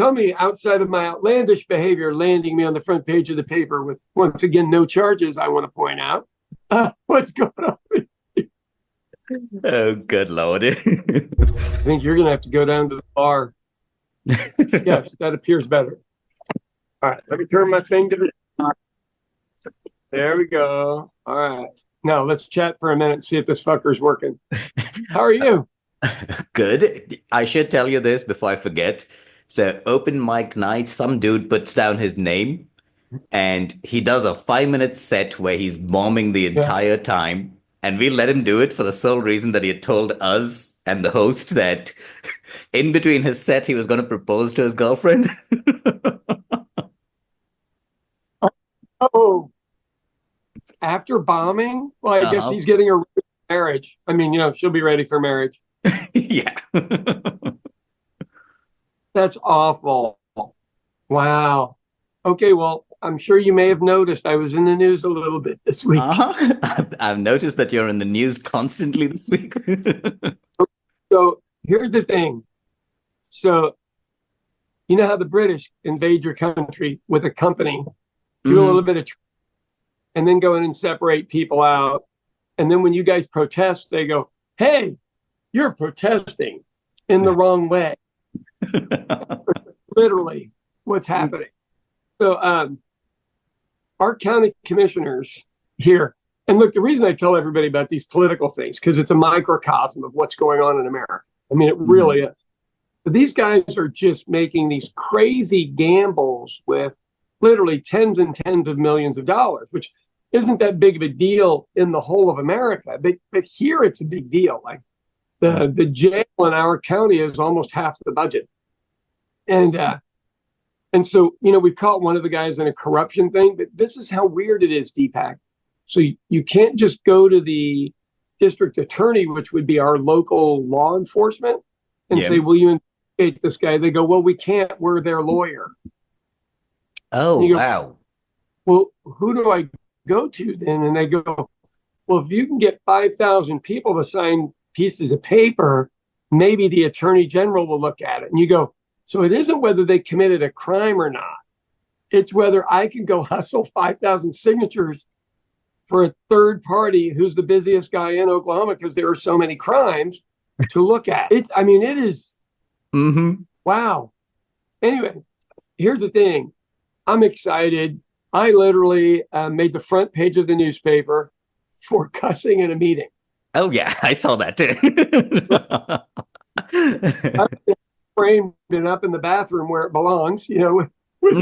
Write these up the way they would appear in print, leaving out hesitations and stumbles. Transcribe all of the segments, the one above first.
tell me, outside of my outlandish behavior, landing me on the front page of the paper with, once again, no charges, I want to point out. What's going on? Oh, good Lord. I think you're going to have to go down to the bar. Yes, that appears better. All right, let me turn my thing to the. There we go. All right. Now let's chat for a minute and see if this fucker's working. How are you? Good. I should tell you this before I forget. So, open mic night, some dude puts down his name and he does a 5 minute set where he's bombing the Yeah. entire time. And we let him do it for the sole reason that he had told us and the host that in between his set, he was going to propose to his girlfriend. Oh, after bombing? Well, I guess Uh-huh. he's getting a marriage. I mean, she'll be ready for marriage. Yeah. That's awful. Wow. Okay, well, I'm sure you may have noticed I was in the news a little bit this week. Uh-huh. I've noticed that you're in the news constantly this week. So here's the thing. So, you know how the British invade your country with a company, do a little Mhm. bit of, and then go in and separate people out. And then when you guys protest, they go, hey, you're protesting in the wrong way. Literally, what's happening. So, our county commissioners here, and look, the reason I tell everybody about these political things, because it's a microcosm of what's going on in America. I mean, it Mhm. really is. But these guys are just making these crazy gambles with literally tens and tens of millions of dollars, which isn't that big of a deal in the whole of America. But here it's a big deal. Like the jail in our county is almost half the budget. And so, we caught one of the guys in a corruption thing, but this is how weird it is, Deepak. So you can't just go to the district attorney, which would be our local law enforcement, and Yeah. say, will you investigate this guy? They go, well, we can't. We're their lawyer. Oh, And you go, wow. well, who do I go to then? And they go, well, if you can get 5,000 people to sign pieces of paper, maybe the attorney general will look at it. And you go, so it isn't whether they committed a crime or not. It's whether I can go hustle 5,000 signatures for a third party who's the busiest guy in Oklahoma because there are so many crimes to look at. I mean, it is, Hmm. wow. Anyway, here's the thing. I'm excited. I literally made the front page of the newspaper for cussing in a meeting. Oh, yeah, I saw that too. I framed it up in the bathroom where it belongs, with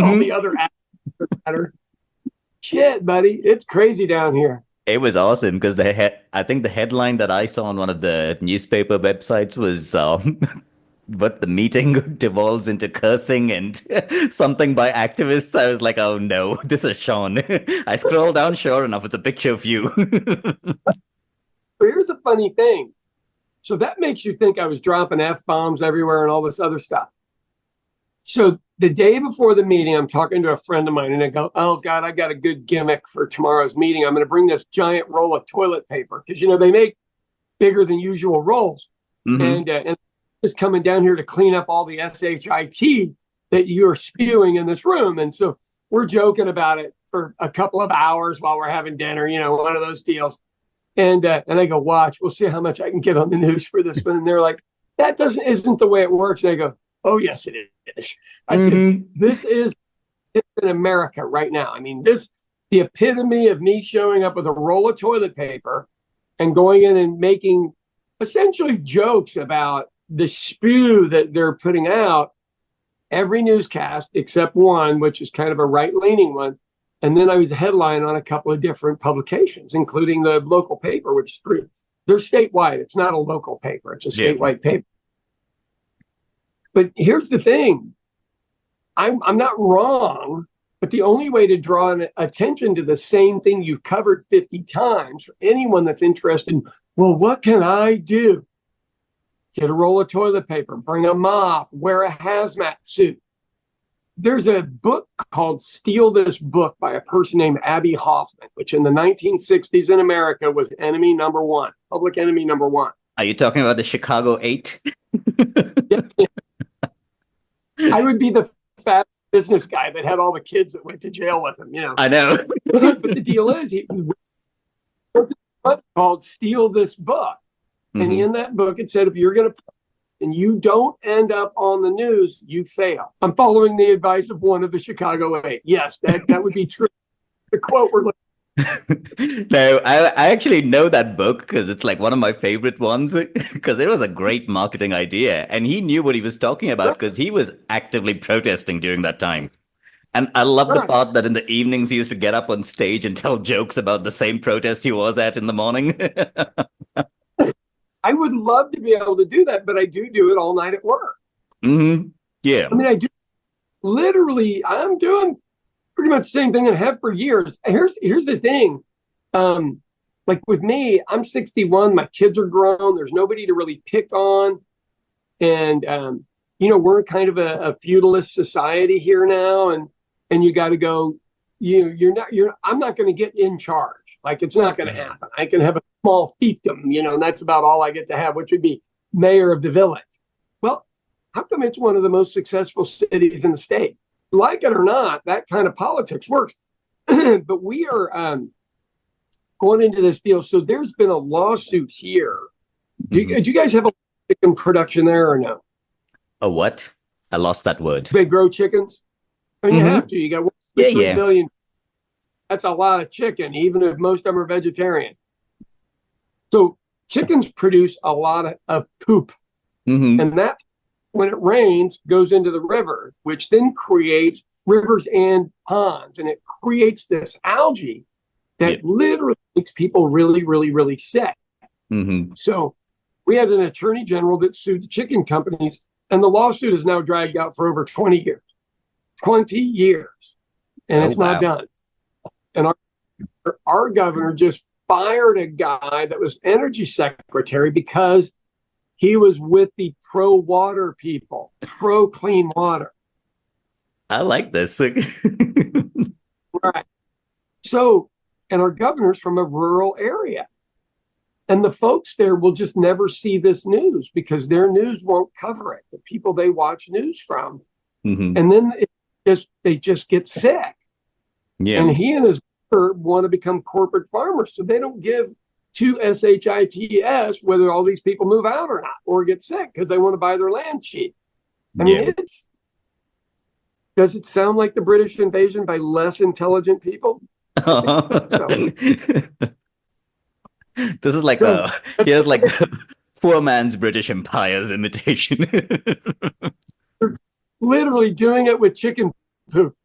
all the Hmm. other actors that are shit, buddy. It's crazy down here. It was awesome because I think the headline that I saw on one of the newspaper websites was what the meeting devolves into cursing and something by activists. I was like, oh no, this is Sean. I scroll down, sure enough, it's a picture of you. But here's the funny thing. So that makes you think I was dropping F bombs everywhere and all this other stuff. So the day before the meeting, I'm talking to a friend of mine and I go, oh God, I got a good gimmick for tomorrow's meeting. I'm going to bring this giant roll of toilet paper because, they make bigger than usual rolls. Hmm. And just coming down here to clean up all the shit that you're spewing in this room. And so we're joking about it for a couple of hours while we're having dinner, one of those deals. And I go, watch, we'll see how much I can get on the news for this one. And they're like, that isn't the way it works. And I go, oh yes, it is. I said, Hmm. this is in America right now. I mean, the epitome of me showing up with a roll of toilet paper and going in and making essentially jokes about the spew that they're putting out every newscast except one, which is kind of a right-leaning one. And then I was a headline on a couple of different publications, including the local paper, which is free. They're statewide. It's not a local paper. It's a Yeah. statewide paper. But here's the thing. I'm not wrong, but the only way to draw attention to the same thing you've covered 50 times for anyone that's interested in, well, what can I do? Get a roll of toilet paper, bring a mop, wear a hazmat suit. There's a book called Steal This Book by a person named Abbie Hoffman, which in the 1960s in America was enemy number one, public enemy number one. Are you talking about the Chicago 8? Yeah. I would be the fat business guy that had all the kids that went to jail with him, I know. But the deal is, he wrote a book called Steal This Book. And in that book, it said, if you're going to, and you don't end up on the news, you fail. I'm following the advice of one of the Chicago 8. Yes, that would be true. The quote we're looking. No, I actually know that book because it's like one of my favorite ones because it was a great marketing idea. And he knew what he was talking about because he was actively protesting during that time. And I love the part that in the evenings he used to get up on stage and tell jokes about the same protest he was at in the morning. I would love to be able to do that, but I do it all night at work. Yeah. I mean, I do literally, I'm doing pretty much the same thing I have for years. Here's the thing. Like with me, I'm 61, my kids are grown, there's nobody to really pick on. And we're kind of a feudalist society here now, and you got to go, I'm not going to get in charge. Like, it's not going to happen. I can have a small fiefdom, and that's about all I get to have, which would be mayor of the village. Well, how come it's one of the most successful cities in the state? Like it or not, that kind of politics works. But we are going into this deal. So there's been a lawsuit here. Do you guys have a chicken production there or no? A what? I lost that word. They grow chickens? I mean, you have to. You got 3 billion. That's a lot of chicken, even if most of them are vegetarian. So chickens produce a lot of poop. And that, when it rains, goes into the river, which then creates rivers and ponds. And it creates this algae that literally makes people really, really, really sick. So we had an attorney general that sued the chicken companies, and the lawsuit is now dragged out for over 20 years. 20 years. And it's not done. And our governor just fired a guy that was energy secretary because he was with the pro-water people, pro-clean water. I like this. Right. So, and our governor's from a rural area. And the folks there will just never see this news because their news won't cover it. The people they watch news from. And then they just get sick. And he and his brother want to become corporate farmers. So they don't give to SHITS whether all these people move out or not or get sick because they want to buy their land cheap. I mean, does it sound like the British invasion by less intelligent people? This is like here's like the poor man's British Empire's imitation. Literally doing it with chicken poop.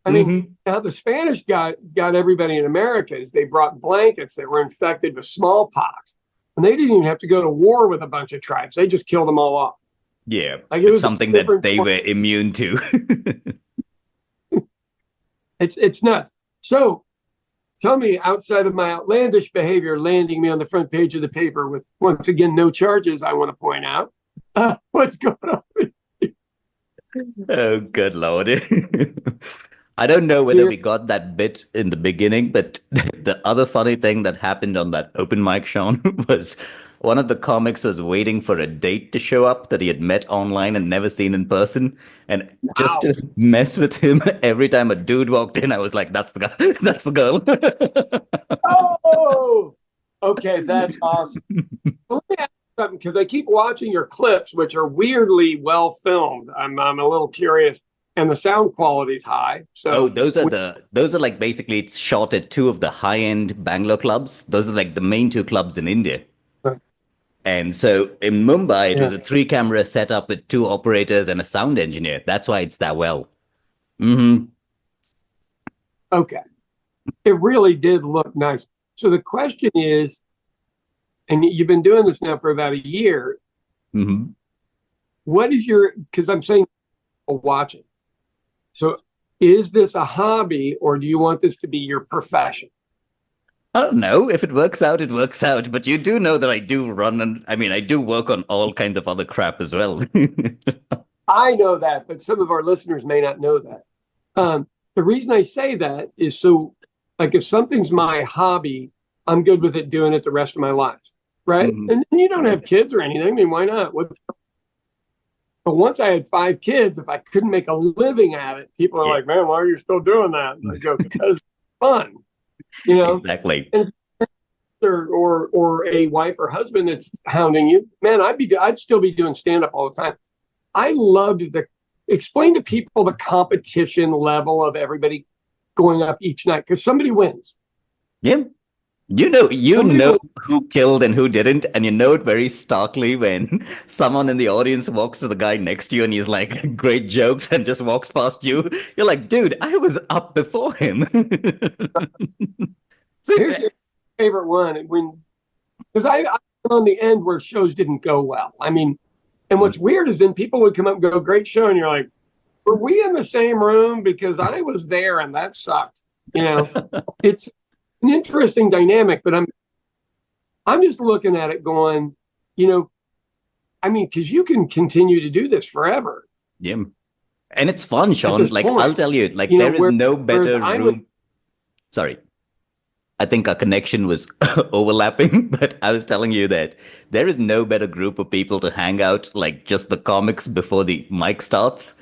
I mean, how the Spanish got everybody in America is they brought blankets that were infected with smallpox. And they didn't even have to go to war with a bunch of tribes. They just killed them all off. Yeah, like it was something that they were immune to. It's nuts. So tell me, outside of my outlandish behavior landing me on the front page of the paper with, once again, no charges, I want to point out, what's going on with you? Oh, good Lord. I don't know whether we got that bit in the beginning, but the other funny thing that happened on that open mic, Sean, was one of the comics was waiting for a date to show up that he had met online and never seen in person. And just to mess with him, every time a dude walked in, I was like, that's the guy. That's the girl. Oh, okay. That's awesome. Let me ask you something, because I keep watching your clips, which are weirdly well filmed. I'm a little curious. And the sound quality is high. So those are like basically it's shot at 2 of the high-end Bangalore clubs. Those are like the main 2 clubs in India. And so in Mumbai, it was a 3-camera setup with 2 operators and a sound engineer. That's why it's that well. Okay. It really did look nice. So the question is, and you've been doing this now for about a year. What is because I'm saying watching. So is this a hobby, or do you want this to be your profession? I don't know. If it works out, it works out. But you do know that I do run, and I mean, I do work on all kinds of other crap as well. I know that, but some of our listeners may not know that. The reason I say that is so, like, if something's my hobby, I'm good with it doing it the rest of my life, right? And you don't have kids or anything. I mean, why not? But once I had 5 kids, if I couldn't make a living at it, people are Yeah, like, "Man, why are you still doing that?" And I go, "Because it's fun, you know." exactly. And or a wife or husband that's hounding you, man, I'd still be doing stand up all the time. I loved the explain to people the competition level of everybody going up each night because somebody wins. Yeah. You Somebody know wins. who killed and who didn't, and you know it very starkly when someone in the audience walks to the guy next to you and he's like, great jokes, and just walks past you. You're like, dude, I was up before him. See, Here's your favorite one when because I on the end where shows didn't go well. I mean, and what's weird is then people would come up and go, "Great show," and you're like, "Were we in the same room? Because I was there and that sucked." You know, it's an interesting dynamic, but I'm just looking at it going, you know, I mean, because you can continue to do this forever yeah. And it's fun, at Sean. this Like, I'll point, tell you, like, you know, there is no whereas better I would, room. Sorry. I think our connection was overlapping, but I was telling you that there is no better group of people to hang out, like just the comics before the mic starts.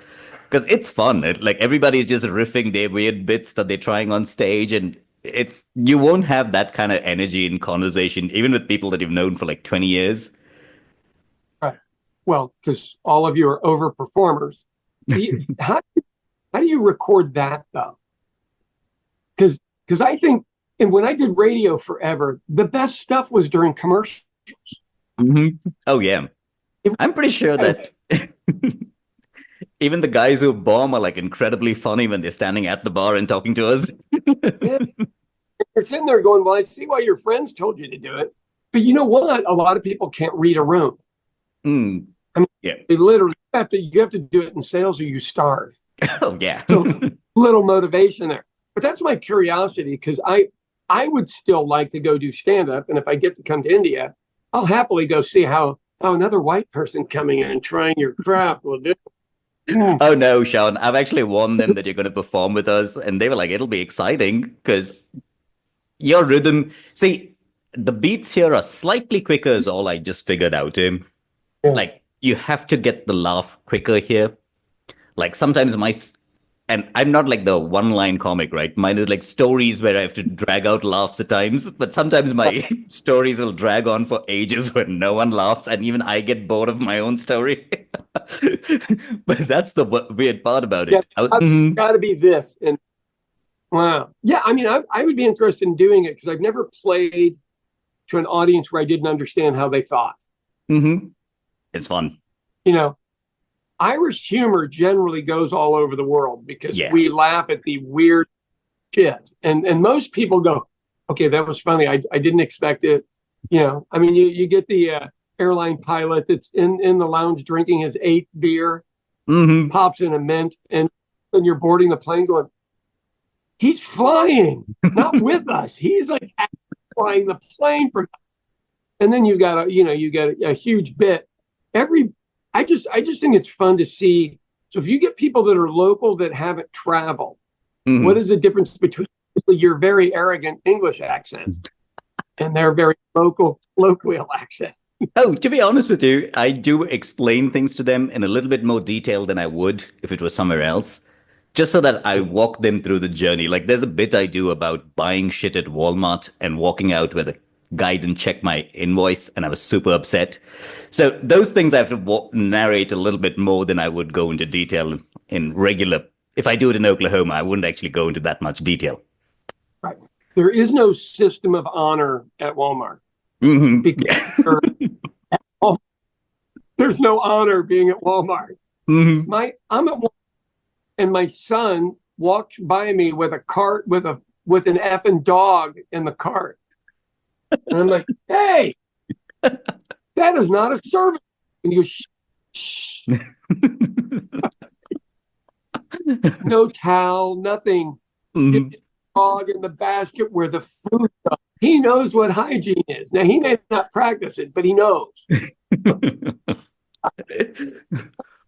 Because it's fun. Like everybody's just riffing their weird bits that they're trying on stage, and it's you won't have that kind of energy in conversation, even with people that you've known for like 20 years. right, well, because all of you are over performers. How do you record that though? Because I think, and when I did radio forever, the best stuff was during commercials. Hmm. Oh yeah, It, I'm pretty sure that even the guys who bomb are like incredibly funny when they're standing at the bar and talking to us. yeah, you're sitting there going, "Well, I see why your friends told you to do it," but you know what? A lot of people can't read a room. Mm, I mean, yeah. they literally you have to do it in sales or you starve. Oh yeah. So little motivation there. But that's my curiosity because I would still like to go do stand up, and if I get to come to India, I'll happily go see how another white person coming in and trying your craft will do. Mm. Oh no, Sean. I've actually warned them that you're going to perform with us, and they were like, "It'll be exciting because your rhythm." See, the beats here are slightly quicker, is all I just figured out. Yeah. Like you have to get the laugh quicker here. Like sometimes and I'm not like the one line comic, right? Mine is like stories where I have to drag out laughs at times, but sometimes my stories will drag on for ages when no one laughs, and even I get bored of my own story. But that's the weird part about Yeah, it. it's Mhm. got to be this. And wow. Yeah, I mean, I would be interested in doing it because I've never played to an audience where I didn't understand how they thought. Mhm. It's fun. You know, Irish humor generally goes all over the world because Yeah. we laugh at the weird shit. And most people go, okay, that was funny. I didn't expect it. You know, I mean, you get the airline pilot that's in the lounge drinking his eighth beer, Hmm. pops in a mint, and you're boarding the plane going, he's flying, not with us. He's like flying the plane for, and then you got a huge bit. Every, I just think it's fun to see. So if you get people that are local that haven't traveled, what Hmm. is the difference between your very arrogant English accent and their very colloquial accent? Oh, to be honest with you, I do explain things to them in a little bit more detail than I would if it was somewhere else, just so that I walk them through the journey. Like there's a bit I do about buying shit at Walmart and walking out where the guy didn't check my invoice and I was super upset. So those things I have to narrate a little bit more than I would go into detail in regular. If I do it in Oklahoma, I wouldn't actually go into that much detail. Right. There is no system of honor at Walmart Hmm. because Yeah. there's no honor being at Walmart. Hmm. I'm at Walmart and my son walks by me with a cart with an effing dog in the cart. And I'm like, hey, that is not a service. And he goes, shh, shh. No towel, nothing. Get Hmm. the dog in the basket where the food goes. He knows what hygiene is. Now he may not practice it, but he knows.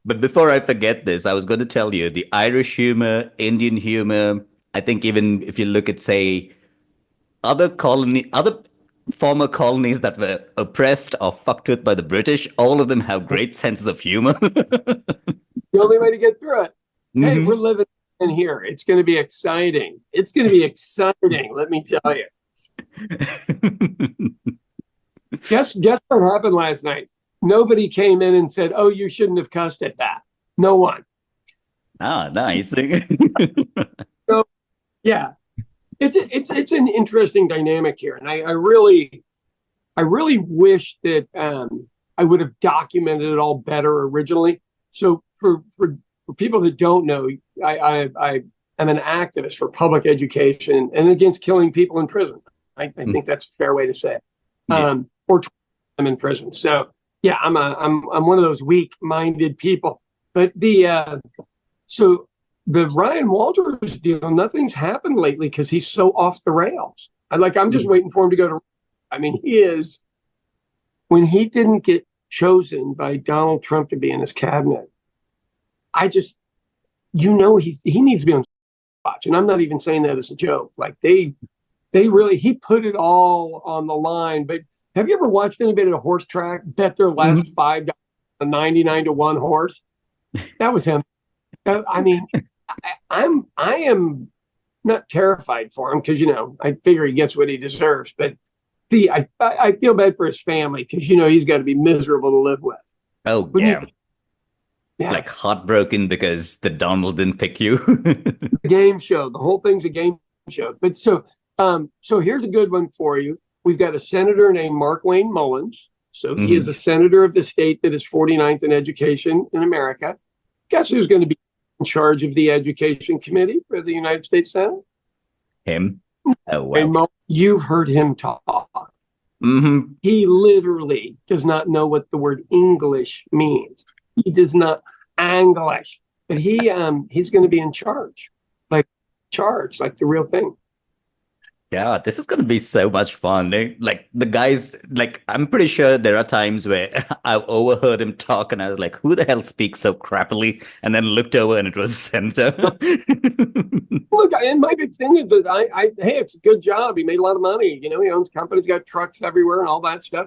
But before I forget this, I was going to tell you the Irish humor, Indian humor. I think even if you look at, say, other former colonies that were oppressed or fucked with by the British, all of them have great senses of humor. The only way to get through it. Hey, we're Hmm. living in here. It's going to be exciting. It's going to be exciting. Let me tell you. Guess what happened last night? Nobody came in and said, "Oh, you shouldn't have cussed at that." No one. Ah, nice. So yeah, it's an interesting dynamic here, and I really wish that I would have documented it all better originally. So for people that don't know, I am an activist for public education and against killing people in prison. I think that's a fair way to say it. Yeah. Or I'm in prison. So yeah, I'm one of those weak-minded people. But so the Ryan Walters deal, nothing's happened lately because he's so off the rails. I'm just waiting for him to go to. I mean, he is. When he didn't get chosen by Donald Trump to be in his cabinet, I just, he needs to be on watch, and I'm not even saying that as a joke. Like they really, he put it all on the line. But have you ever watched anybody at a horse track bet their last Mhm. $5 a 99-1 horse? That was him. I mean, I am not terrified for him because I figure he gets what he deserves. But I feel bad for his family because he's got to be miserable to live with. Oh, Wouldn't yeah. you? Yeah, Like heartbroken because the Donald didn't pick you. the game show. The whole thing's a game show. But so here's a good one for you. We've got a senator named Mark Wayne Mullins. So he is Mhm. a senator of the state that is 49th in education in America. Guess who's going to be in charge of the education committee for the United States Senate? Him. Oh, And well. you've heard him talk. Hmm. He literally does not know what the word English means. He does not English, but he's going to be in charge, like the real thing. Yeah, this is going to be so much fun. Like the guys, like I'm pretty sure there are times where I've overheard him talk and I was like, who the hell speaks so crappily? And then looked over and it was Senator. Look, and my big thing is that hey, it's a good job. He made a lot of money. He owns companies, got trucks everywhere, and all that stuff.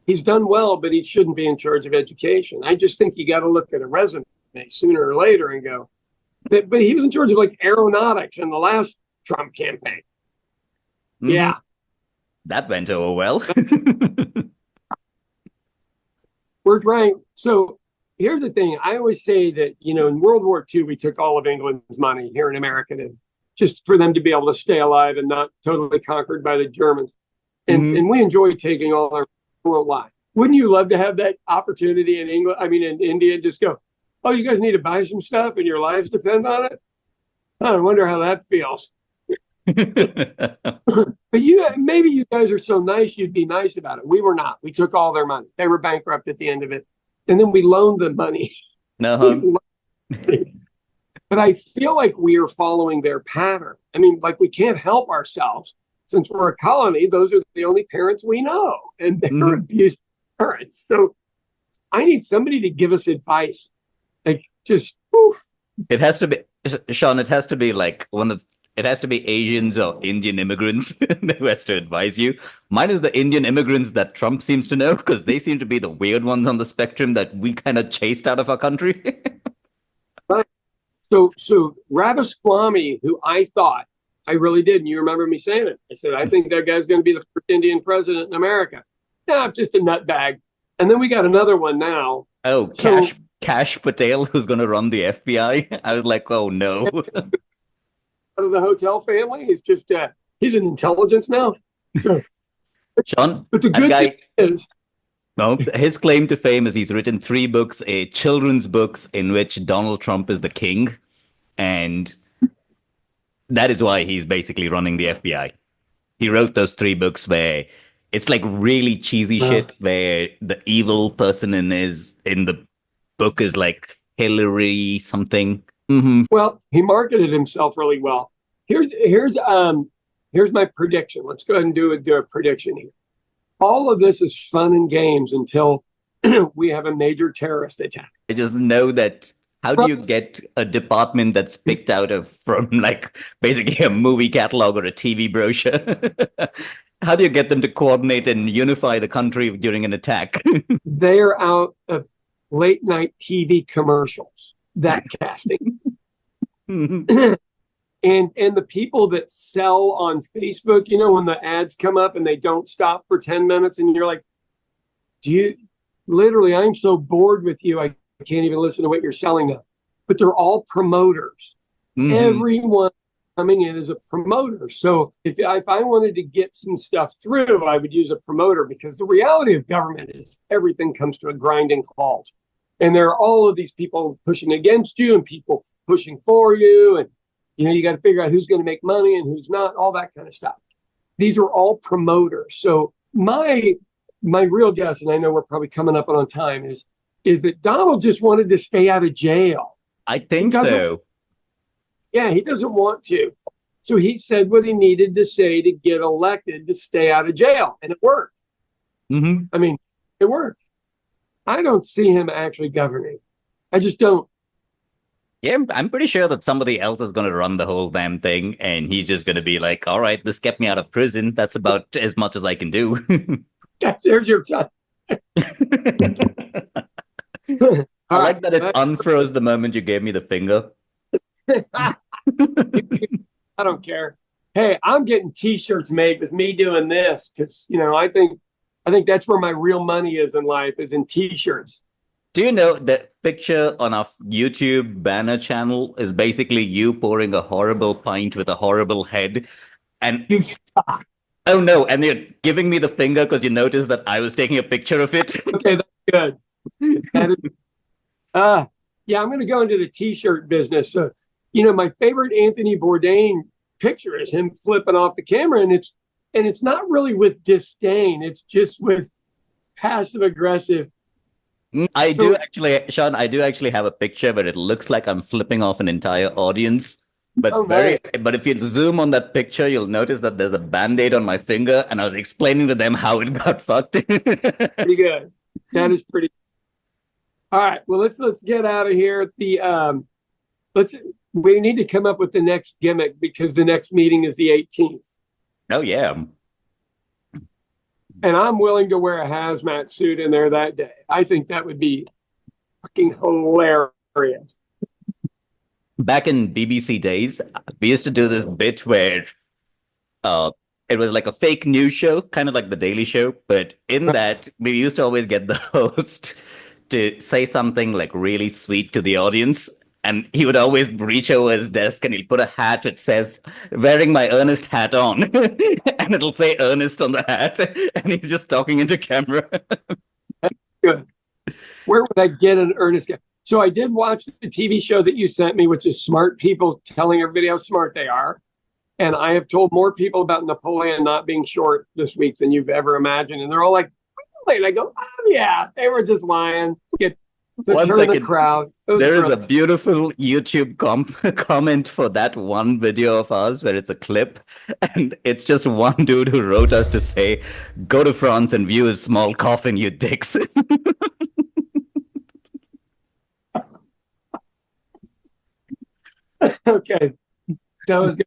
He's done well, but he shouldn't be in charge of education. I just think you got to look at a resume sooner or later and go. But he was in charge of like aeronautics in the last Trump campaign. Hmm. Yeah, That went over well. we're trying. So here's the thing. I always say that, in World War II, we took all of England's money here in America just for them to be able to stay alive and not totally conquered by the Germans. And Mhm. we enjoy taking all our worldwide. Wouldn't you love to have that opportunity in England? I mean, in India, just go, oh, you guys need to buy some stuff and your lives depend on it? I wonder how that feels. But maybe you guys are so nice, you'd be nice about it. We were not. We took all their money. They were bankrupt at the end of it. And then we loaned them money. Uh-huh. But I feel like we are following their pattern. I mean, like we can't help ourselves. Since we're a colony, those are the only parents we know, and they're Mhm. abusive parents. So I need somebody to give us advice. Like just oof. It has to be, Sean, it has to be like it has to be Asians or Indian immigrants who has to advise you. Mine is the Indian immigrants that Trump seems to know because they seem to be the weird ones on the spectrum that we kind of chased out of our country. Right. So Ramaswamy, who I really did, and you remember me saying it. I said, I think that guy's going to be the first Indian president in America. Yeah, just a nutbag. And then we got another one now. Oh, So Cash Patel, who's going to run the FBI. I was like, oh no. out of the hotel family, he's in intelligence now. So, Sean, but the that good thing guy, is, no, his claim to fame is he's written three books, children's books in which Donald Trump is the king. And that is why he's basically running the FBI. He wrote those three books where it's like really cheesy uh, shit where the evil person in the book is like Hillary something. Hmm. well, he marketed himself really well. Here's my prediction. Let's go ahead and do a prediction here. All of this is fun and games until we have a major terrorist attack. I just know that how do you get a department that's picked out of from like basically a movie catalog or a TV brochure? How do you get them to coordinate and unify the country during an attack? They're out of late night TV commercials, that casting. And the people that sell on Facebook, you know, when the ads come up and they don't stop for 10 minutes and you're like, do you literally, I'm so bored with you, I can't even listen to what you're selling now. But they're all promoters. Everyone coming in is a promoter. So if I wanted to get some stuff through, I would use a promoter, because the reality of government is everything comes to a grinding halt. And there are all of these people pushing against you and people pushing for you. And, you know, you got to figure out who's going to make money and who's not, all that kind of stuff. These are all promoters. So my real guess, and I know we're probably coming up on time, is that Donald just wanted to stay out of jail. I think so. Yeah, he doesn't want to. So he said what he needed to say to get elected to stay out of jail. And it worked. I mean, it worked. I don't see him actually governing. I just don't. Yeah, I'm pretty sure that somebody else is going to run the whole damn thing, and he's just going to be like, all right, this kept me out of prison. That's about as much as I can do. There's your time. I like that it unfroze the moment you gave me the finger. I don't care. Hey, I'm getting T-shirts made with me doing this because, you know, I think that's where my real money is in life, is in T-shirts. Do you know that picture on our YouTube banner channel is basically you pouring a horrible pint with a horrible head? And you stop. Oh no, and you're giving me the finger because you noticed that I was taking a picture of it. Okay, that's good. Yeah, I'm going to go into the T-shirt business. So, you know, my favorite Anthony Bourdain picture is him flipping off the camera, and it's not really with disdain. It's just with passive aggressive. I do actually, Sean, I do actually have a picture where it looks like I'm flipping off an entire audience. But but if you zoom on that picture, you'll notice that there's a band-aid on my finger, and I was explaining to them how it got fucked. Pretty good. That is pretty. All right. Well, let's get out of here. We need to come up with the next gimmick, because the next meeting is the 18th. Oh yeah. And I'm willing to wear a hazmat suit in there that day. I think that would be fucking hilarious. Back in BBC days, we used to do this bit where it was like a fake news show, kind of like The Daily Show. But in that, we used to always get the host to say something like really sweet to the audience. And he would always reach over his desk and he'll put a hat which says, wearing my Ernest hat on. And it'll say Ernest on the hat. And he's just talking into camera. Good. Where would I get an Ernest? So I did watch the TV show that you sent me, which is smart people telling everybody how smart they are. And I have told more people about Napoleon not being short this week than you've ever imagined. And they're all like, really? And I go, oh, yeah, they were just lying. One second. The crowd. There is a beautiful YouTube comment for that one video of ours where it's a clip, and it's just one dude who wrote us to say, go to France and view his small coffin, you dicks. Okay. That was good.